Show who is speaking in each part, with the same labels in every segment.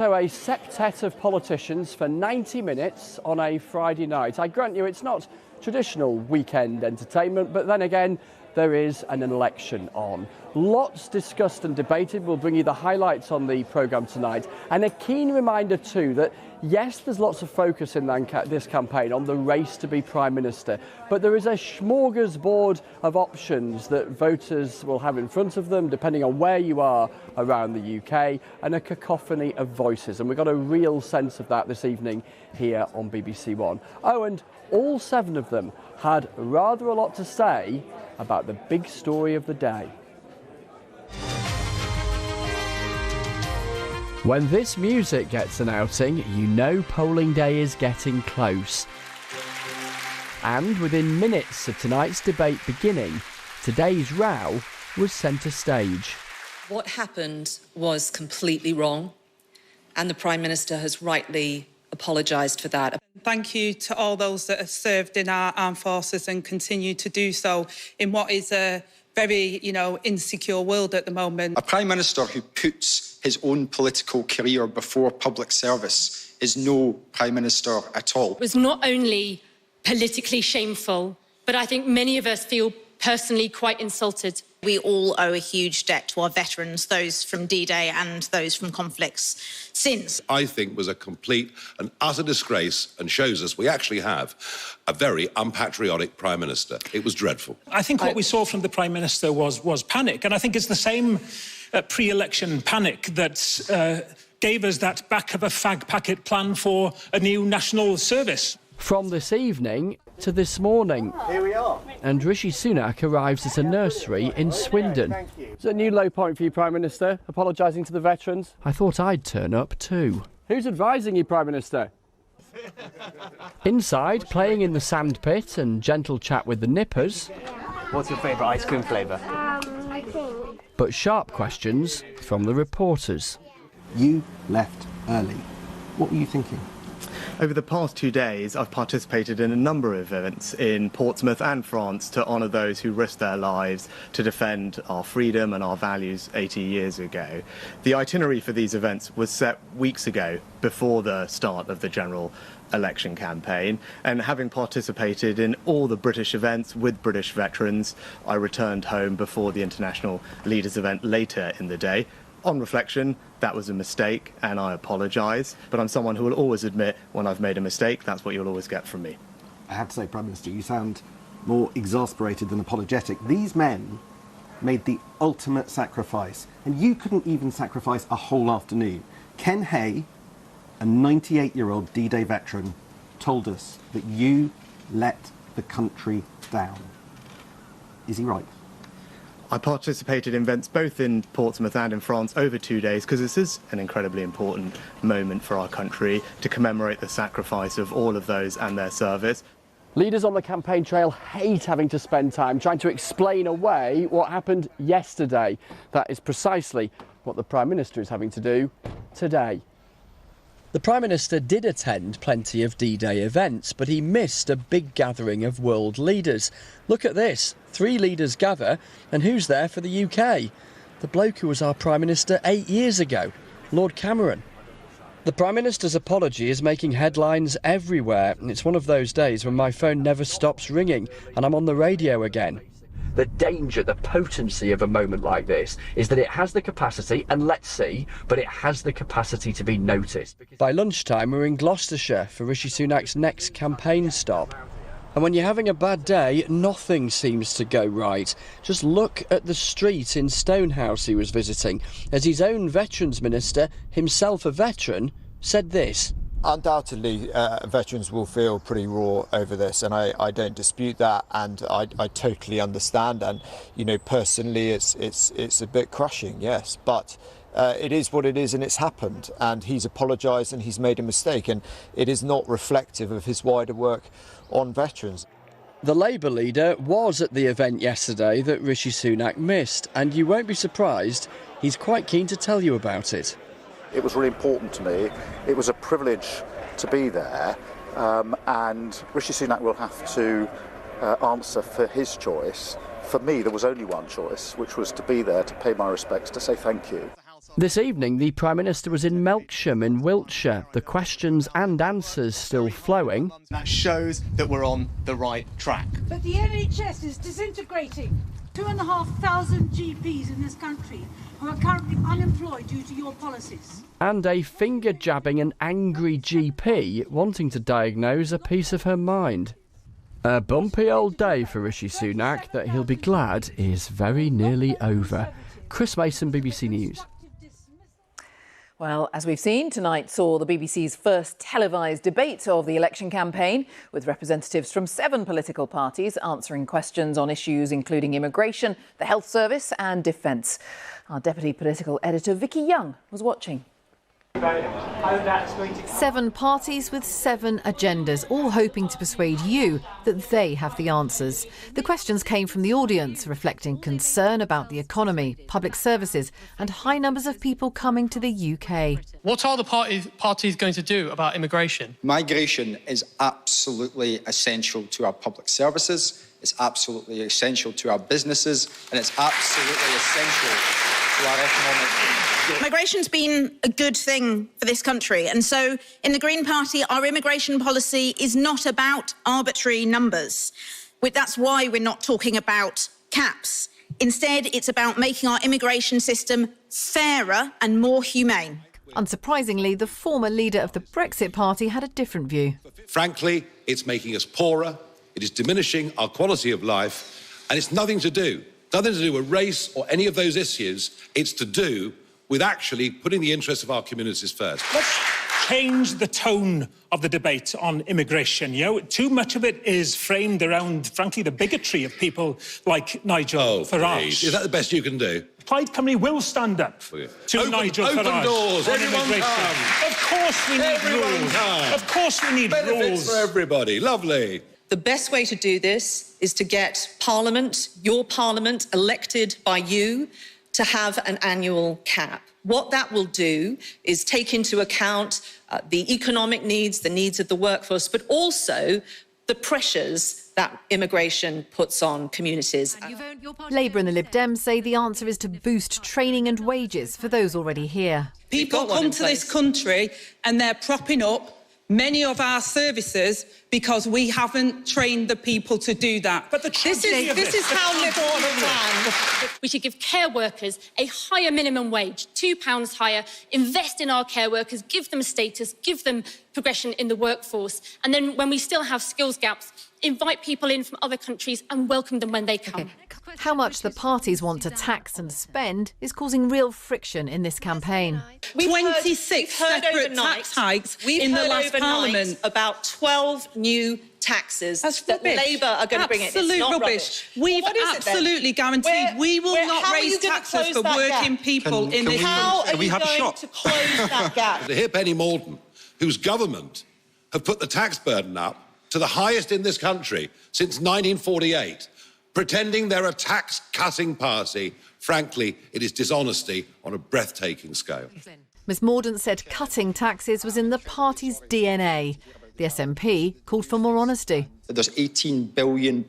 Speaker 1: So a septet of politicians for 90 minutes on a Friday night. I grant you it's not traditional weekend entertainment, but then again, there is an election on. Lots discussed and debated. We'll bring you the highlights on the programme tonight. And a keen reminder too that, yes, there's lots of focus in this campaign on the race to be Prime Minister, but there is a smorgasbord of options that voters will have in front of them, depending on where you are around the UK, and a cacophony of voices. And we've got a real sense of that this evening here on BBC One. Oh, and all 7 of them had rather a lot to say about the big story of the day. When this music gets an outing, you know polling day is getting close. And within minutes of tonight's debate beginning, today's row was centre stage.
Speaker 2: What happened was completely wrong, and the Prime Minister has rightly apologised for that.
Speaker 3: Thank you to all those that have served in our armed forces and continue to do so in what is a very, insecure world at the moment.
Speaker 4: A Prime Minister who puts his own political career before public service is no Prime Minister at all.
Speaker 5: It was not only politically shameful, but I think many of us feel personally quite insulted.
Speaker 6: We all owe a huge debt to our veterans, those from D-Day and those from conflicts since.
Speaker 7: I think was a complete and utter disgrace and shows us we actually have a very unpatriotic Prime Minister. It was dreadful.
Speaker 8: I think what we saw from the Prime Minister was panic, and I think it's the same pre-election panic that gave us that back of a fag packet plan for a new national service.
Speaker 1: From this evening to this morning.
Speaker 9: Here we are.
Speaker 1: And Rishi Sunak arrives at a nursery in Swindon. It's a new low point for you, Prime Minister, apologising to the veterans. I thought I'd turn up too. Who's advising you, Prime Minister? Inside, playing in the sandpit and gentle chat with the nippers.
Speaker 9: What's your favourite ice cream flavour?
Speaker 10: I think.
Speaker 1: But sharp questions from the reporters.
Speaker 11: You left early. What were you thinking?
Speaker 12: Over the past 2 days, I've participated in a number of events in Portsmouth and France to honour those who risked their lives to defend our freedom and our values 80 years ago. The itinerary for these events was set weeks ago, before the start of the general election campaign, and having participated in all the British events with British veterans, I returned home before the International Leaders event later in the day. On reflection, that was a mistake, and I apologise. But I'm someone who will always admit when I've made a mistake. That's what you'll always get from me.
Speaker 11: I have to say, Prime Minister, you sound more exasperated than apologetic. These men made the ultimate sacrifice, and you couldn't even sacrifice a whole afternoon. Ken Hay, a 98-year-old D-Day veteran, told us that you let the country down. Is he right?
Speaker 12: I participated in events both in Portsmouth and in France over 2 days because this is an incredibly important moment for our country to commemorate the sacrifice of all of those and their service.
Speaker 1: Leaders on the campaign trail hate having to spend time trying to explain away what happened yesterday. That is precisely what the Prime Minister is having to do today. The Prime Minister did attend plenty of D-Day events, but he missed a big gathering of world leaders. Look at this, 3 leaders gather, and who's there for the UK? The bloke who was our Prime Minister 8 years ago, Lord Cameron. The Prime Minister's apology is making headlines everywhere, and it's one of those days when my phone never stops ringing, and I'm on the radio again. The danger, the potency of a moment like this is that it has the capacity, and let's see, but it has the capacity to be noticed. By lunchtime, we're in Gloucestershire for Rishi Sunak's next campaign stop. And when you're having a bad day, nothing seems to go right. Just look at the street in Stonehouse he was visiting, as his own Veterans Minister, himself a veteran, said this.
Speaker 13: Undoubtedly, veterans will feel pretty raw over this, and I don't dispute that, and I totally understand. And personally, it's a bit crushing, yes, but it is what it is, and it's happened. And he's apologised, and he's made a mistake, and it is not reflective of his wider work on veterans.
Speaker 1: The Labour leader was at the event yesterday that Rishi Sunak missed, and you won't be surprised, he's quite keen to tell you about it.
Speaker 14: It was really important to me. It was a privilege to be there, and Rishi Sunak will have to answer for his choice. For me, there was only one choice, which was to be there to pay my respects, to say thank you.
Speaker 1: This evening, the Prime Minister was in Melksham in Wiltshire. The questions and answers still flowing.
Speaker 10: That shows that we're on the right track.
Speaker 15: But the NHS is disintegrating. 2,500 GPs in this country who are currently unemployed due to your policies.
Speaker 1: And a finger-jabbing and angry GP wanting to diagnose a piece of her mind. A bumpy old day for Rishi Sunak that he'll be glad is very nearly over. Chris Mason, BBC News.
Speaker 16: Well, as we've seen, tonight saw the BBC's first televised debate of the election campaign, with representatives from 7 political parties answering questions on issues including immigration, the health service and defence. Our deputy political editor Vicky Young was watching.
Speaker 17: 7 parties with 7 agendas, all hoping to persuade you that they have the answers. The questions came from the audience, reflecting concern about the economy, public services and high numbers of people coming to the UK.
Speaker 18: What are the parties going to do about immigration?
Speaker 4: Migration is absolutely essential to our public services, it's absolutely essential to our businesses, and it's absolutely essential to our economic.
Speaker 6: Migration's been a good thing for this country, and so in the Green Party our immigration policy is not about arbitrary numbers. That's why we're not talking about caps. Instead, it's about making our immigration system fairer and more humane.
Speaker 17: Unsurprisingly, the former leader of the Brexit Party had a different view.
Speaker 7: Frankly, it's making us poorer, it is diminishing our quality of life, and it's nothing to do with race or any of those issues. It's to do with actually putting the interests of our communities first.
Speaker 8: Let's change the tone of the debate on immigration. You know, too much of it is framed around, frankly, the bigotry of people like Nigel Farage.
Speaker 7: Please. Is that the best you can do?
Speaker 8: Plaid Cymru will stand up to Nigel Farage.
Speaker 7: Open doors,
Speaker 8: on
Speaker 7: everyone
Speaker 8: immigration.
Speaker 7: come.
Speaker 8: Of course we need rules. Of course we need
Speaker 7: Benefits
Speaker 8: rules.
Speaker 7: for everybody, lovely.
Speaker 2: The best way to do this is to get Parliament, your Parliament, elected by you, to have an annual cap. What that will do is take into account the economic needs, the needs of the workforce, but also the pressures that immigration puts on communities.
Speaker 17: Labour and the Lib Dems say the answer is to boost training and wages for those already here.
Speaker 3: People come to this country and they're propping up many of our services because we haven't trained the people to do that.
Speaker 8: But
Speaker 3: this is how Liberals plan.
Speaker 5: We should give care workers a higher minimum wage, £2 higher, invest in our care workers, give them status, give them progression in the workforce. And then when we still have skills gaps, invite people in from other countries and welcome them when they come.
Speaker 17: Okay. How much the parties want to tax and spend is causing real friction in this campaign.
Speaker 3: 26 separate tax hikes in the last Parliament.
Speaker 2: About 12 new taxes that Labour are going to bring in.
Speaker 3: Absolute
Speaker 2: It's not
Speaker 3: rubbish. We've absolutely guaranteed we will not raise taxes for working people in this country.
Speaker 2: How are you going to close that gap?
Speaker 7: To hear Penny Mordaunt, whose government have put the tax burden up to the highest in this country since 1948, pretending they're a tax-cutting party. Frankly, it is dishonesty on a breathtaking scale.
Speaker 17: Ms Mordaunt said cutting taxes was in the party's DNA. The SNP called for more honesty.
Speaker 4: There's £18 billion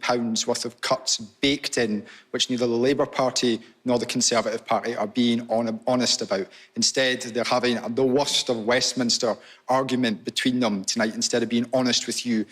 Speaker 4: worth of cuts baked in, which neither the Labour Party nor the Conservative Party are being honest about. Instead, they're having the worst of Westminster argument between them tonight, instead of being honest with you.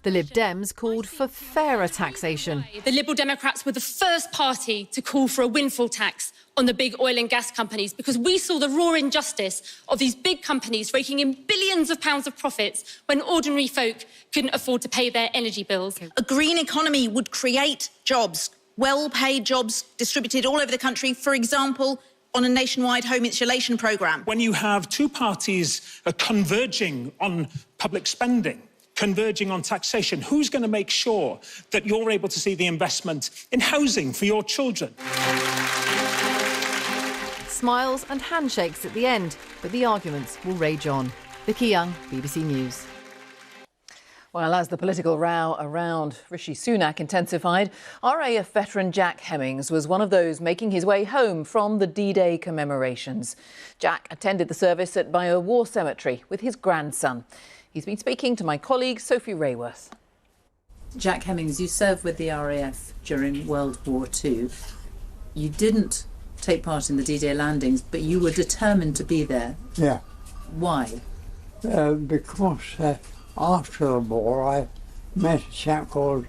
Speaker 17: The Lib Dems called for fairer taxation.
Speaker 5: The Liberal Democrats were the first party to call for a windfall tax on the big oil and gas companies because we saw the raw injustice of these big companies raking in billions of pounds of profits when ordinary folk couldn't afford to pay their energy bills.
Speaker 6: A green economy would create jobs, well-paid jobs distributed all over the country, for example, on a nationwide home insulation programme.
Speaker 8: When you have two parties converging on public spending, converging on taxation, who's going to make sure that you're able to see the investment in housing for your children?
Speaker 17: Smiles and handshakes at the end, but the arguments will rage on. Vicky Young, BBC News. Well, as the political row around Rishi Sunak intensified, RAF veteran Jack Hemmings was one of those making his way home from the D-Day commemorations. Jack attended the service at Bio War Cemetery with his grandson. He's been speaking to my colleague Sophie Rayworth.
Speaker 19: Jack Hemmings, you served with the RAF during World War II. You didn't take part in the D-Day landings, but you were determined to be there.
Speaker 20: Yeah.
Speaker 19: Why?
Speaker 20: Because after the war I met a chap called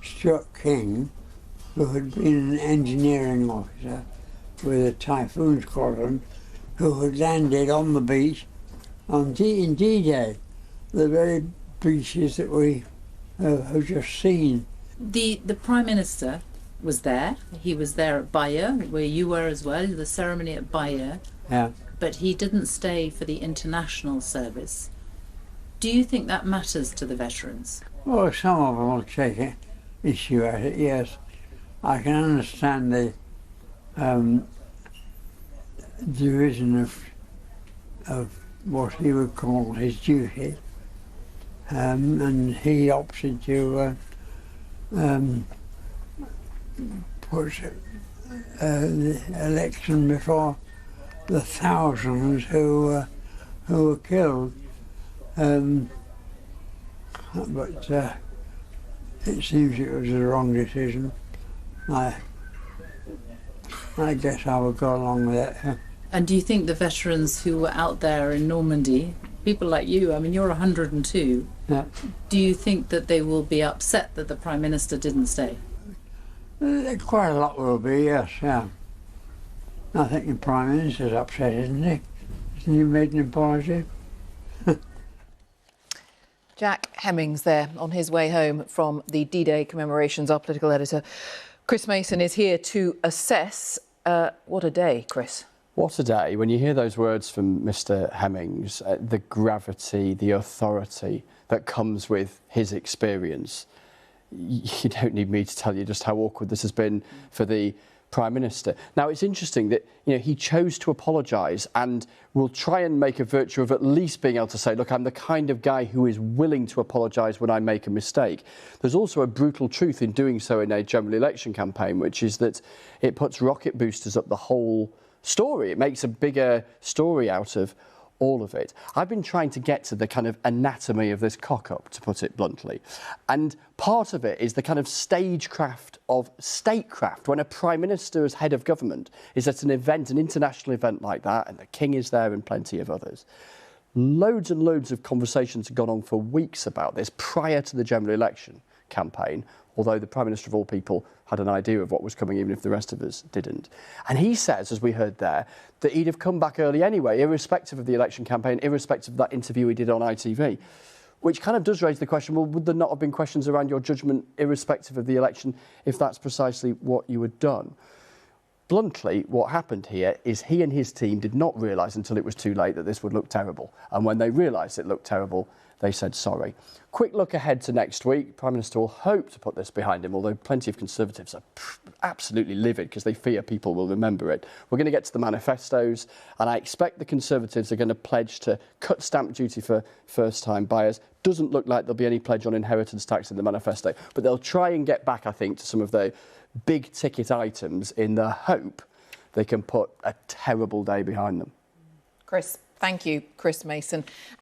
Speaker 20: Stuart King, who had been an engineering officer with a Typhoon Squadron, who had landed on the beach on D-Day, the very beaches that we have just seen.
Speaker 19: The Prime Minister was there. He was there at Bayeux, where you were as well, the ceremony at Bayeux.
Speaker 20: Yeah.
Speaker 19: But he didn't stay for the international service. Do you think that matters to the veterans?
Speaker 20: Well, some of them will take an issue at it, yes. I can understand the division of what he would call his duty, and he opted to put the election before the thousands who were killed. But it seems it was the wrong decision. I guess I would go along with it.
Speaker 19: And do you think the veterans who were out there in Normandy, people like you, I mean, you're 102,
Speaker 20: yeah.
Speaker 19: Do you think that they will be upset that the Prime Minister didn't stay?
Speaker 20: Quite a lot will be, yes, yeah. I think the Prime Minister's upset, isn't he? Hasn't he made an apology?
Speaker 16: Jack Hemmings there on his way home from the D-Day commemorations. Our political editor, Chris Mason, is here to assess. What a day, Chris.
Speaker 1: What a day. When you hear those words from Mr. Hemmings, the gravity, the authority that comes with his experience, you don't need me to tell you just how awkward this has been for the Prime Minister. Now, it's interesting that, you know, he chose to apologise and will try and make a virtue of at least being able to say, look, I'm the kind of guy who is willing to apologise when I make a mistake. There's also a brutal truth in doing so in a general election campaign, which is that it puts rocket boosters up the whole story. It makes a bigger story out of all of it. I've been trying to get to the kind of anatomy of this cock-up, to put it bluntly. And part of it is the kind of stagecraft of statecraft. When a Prime Minister as head of government is at an event, an international event like that, and the King is there and plenty of others. Loads and loads of conversations have gone on for weeks about this prior to the general election campaign, although the Prime Minister of all people had an idea of what was coming, even if the rest of us didn't. And he says, as we heard there, that he'd have come back early anyway, irrespective of the election campaign, irrespective of that interview he did on ITV, which kind of does raise the question, well, would there not have been questions around your judgment, irrespective of the election, if that's precisely what you had done? Bluntly, what happened here is he and his team did not realise until it was too late that this would look terrible. And when they realised it looked terrible, they said sorry. Quick look ahead to next week. Prime Minister will hope to put this behind him, although plenty of Conservatives are absolutely livid because they fear people will remember it. We're going to get to the manifestos, and I expect the Conservatives are going to pledge to cut stamp duty for first-time buyers. Doesn't look like there'll be any pledge on inheritance tax in the manifesto, but they'll try and get back, I think, to some of the big-ticket items in the hope they can put a terrible day behind them.
Speaker 16: Chris, thank you, Chris Mason.